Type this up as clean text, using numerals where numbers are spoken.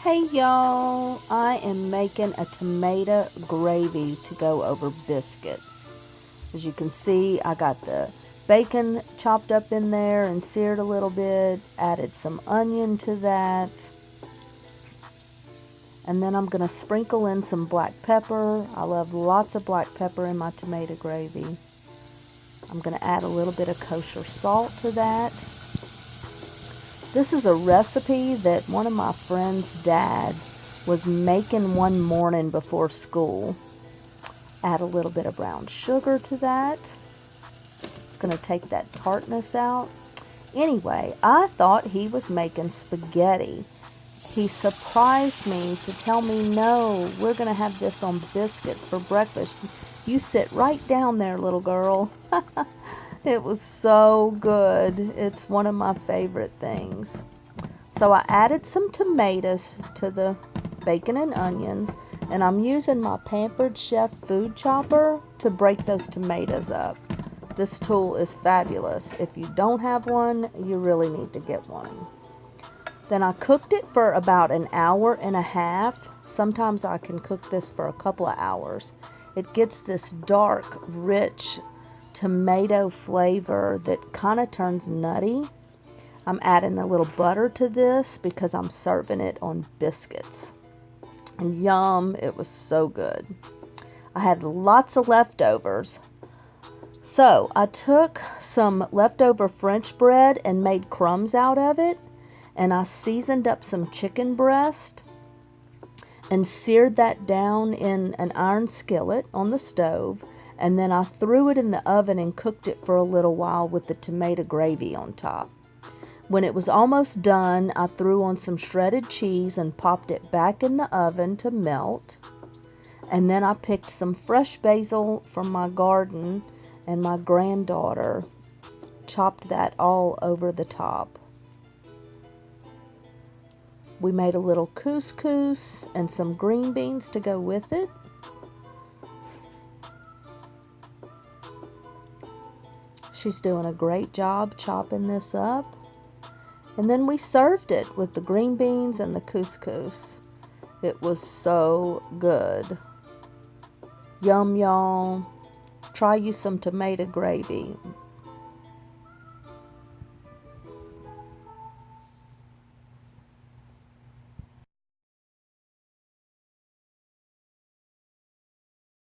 Hey y'all, I am making a tomato gravy to go over biscuits. As you can see, I got the bacon chopped up in there and seared a little bit, added some onion to that, and then I'm going to sprinkle in some black pepper. I love lots of black pepper in my tomato gravy. I'm going to add a little bit of kosher salt to that. This is a recipe that one of my friend's dad was making one morning before school. Add a little bit of brown sugar to that. It's going to take that tartness out. Anyway, I thought he was making spaghetti. He surprised me to tell me, no, we're going to have this on biscuits for breakfast. You sit right down there, little girl. It was so good. It's one of my favorite things. So I added some tomatoes to the bacon and onions, and I'm using my Pampered Chef food chopper to break those tomatoes up. This tool is fabulous. If you don't have one, you really need to get one. Then I cooked it for about an hour and a half. Sometimes I can cook this for a couple of hours. It gets this dark, rich tomato flavor that kind of turns nutty. I'm adding a little butter to this because I'm serving it on biscuits. And yum, it was so good. I had lots of leftovers. So I took some leftover French bread and made crumbs out of it. And I seasoned up some chicken breast and seared that down in an iron skillet on the stove. And then I threw it in the oven and cooked it for a little while with the tomato gravy on top. When it was almost done, I threw on some shredded cheese and popped it back in the oven to melt. And then I picked some fresh basil from my garden, and my granddaughter chopped that all over the top. We made a little couscous and some green beans to go with it. She's doing a great job chopping this up. And then we served it with the green beans and the couscous. It was so good. Yum, y'all. Try you some tomato gravy.